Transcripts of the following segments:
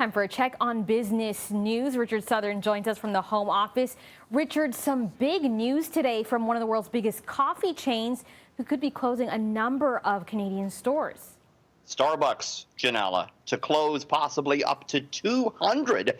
Time for a check on business news. Richard Southern joins us from the home office. Richard, some big news today from one of the world's biggest coffee chains who could be closing a number of Canadian stores. Starbucks, Janella, to close possibly up to 200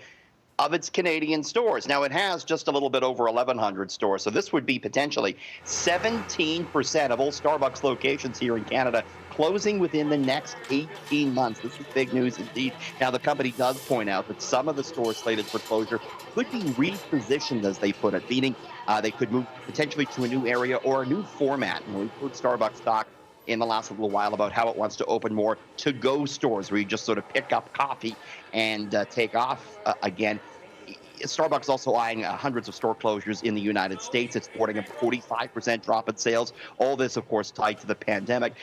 of its Canadian stores. Now, it has just a little bit over 1,100 stores, so this would be potentially 17% of all Starbucks locations here in Canada closing within the next 18 months. This is big news indeed. Now, the company does point out that some of the stores slated for closure could be repositioned, as they put it, meaning they could move potentially to a new area or a new format. And we've heard Starbucks talk in the last little while about how it wants to open more to-go stores where you just sort of pick up coffee and take off again. Starbucks also eyeing hundreds of store closures in the United States. It's reporting a 45% drop in sales. All this, of course, tied to the pandemic.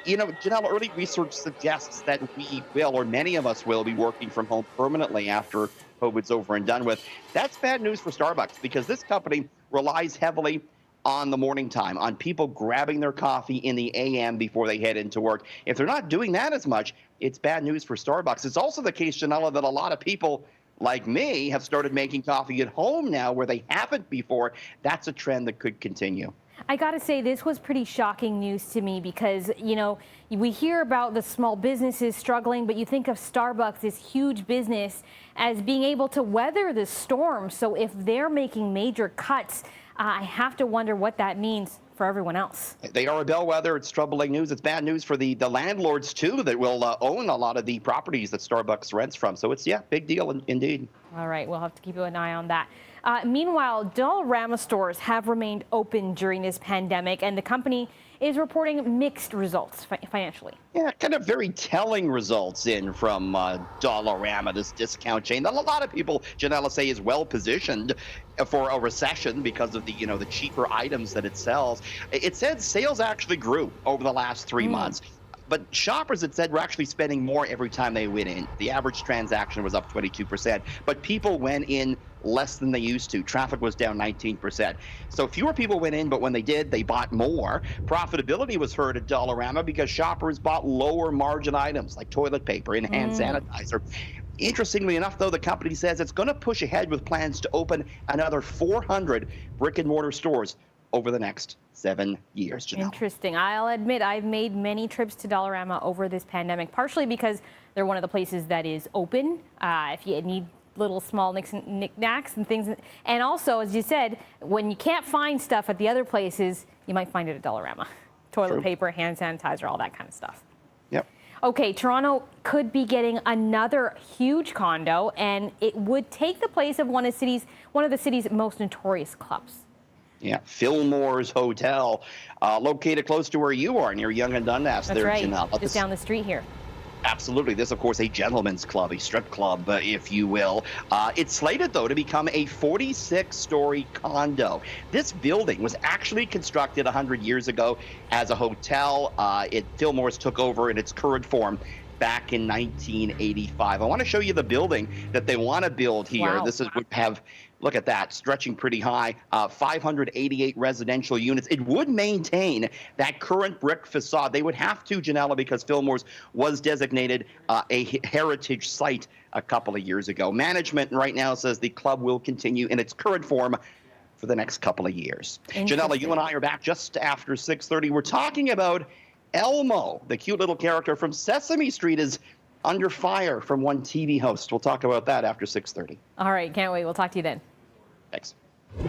You know, Janelle, early research suggests that we will, or many of us will, be working from home permanently after COVID's over and done with. That's bad news for Starbucks because this company relies heavily on the morning time, on people grabbing their coffee in the AM before they head into work. If they're not doing that as much, it's bad news for Starbucks. It's also the case, Janella, that a lot of people like me have started making coffee at home now where they haven't before. That's a trend that could continue. I got to say, this was pretty shocking news to me because, you know, we hear about the small businesses struggling, but you think of Starbucks, this huge business, as being able to weather the storm. So if they're making major cuts, I have to wonder what that means for everyone else. They are a bellwether. It's troubling news. It's bad news for the landlords, too, that will own a lot of the properties that Starbucks rents from. So it's, yeah, big deal indeed. All right, we'll have to keep an eye on that. Meanwhile, Dollarama stores have remained open during this pandemic, and the company is reporting mixed results financially. Yeah, kind of very telling results in from Dollarama, this discount chain that a lot of people, Janella, say is well positioned for a recession because of the, you know, the cheaper items that it sells. It said sales actually grew over the last 3 months. But shoppers, it said, were actually spending more every time they went in. The average transaction was up 22%, but people went in less than they used to. Traffic was down 19%. So fewer people went in, but when they did, they bought more. Profitability was hurt at Dollarama because shoppers bought lower margin items like toilet paper and hand sanitizer. Interestingly enough, though, the company says it's going to push ahead with plans to open another 400 brick and mortar stores over the next 7 years. Janelle. Interesting. I'll admit I've made many trips to Dollarama over this pandemic, partially because they're one of the places that is open if you need little small knickknacks and things. And also, as you said, when you can't find stuff at the other places, you might find it at Dollarama. Toilet paper, hand sanitizer, all that kind of stuff. Yep. Okay, Toronto could be getting another huge condo, and it would take the place of one of the city's most notorious clubs. Yeah, Filmores Hotel, located close to where you are, near Yonge and Dundas. That's there, right, Janelle. just down the street here. Absolutely. This, of course, a gentleman's club, a strip club, if you will. It's slated, though, to become a 46-story condo. This building was actually constructed 100 years ago as a hotel. Filmores took over in its current form back in 1985. I want to show you the building that they want to build here. Wow. This would have, look at that, stretching pretty high, 588 residential units. It would maintain that current brick facade. They would have to, Janella, because Filmores was designated a heritage site a couple of years ago. Management right now says the club will continue in its current form for the next couple of years. Janella, you and I are back just after 6:30. We're talking about Elmo, the cute little character from Sesame Street, is under fire from one TV host. We'll talk about that after 6:30. All right, can't wait. We'll talk to you then. Thanks.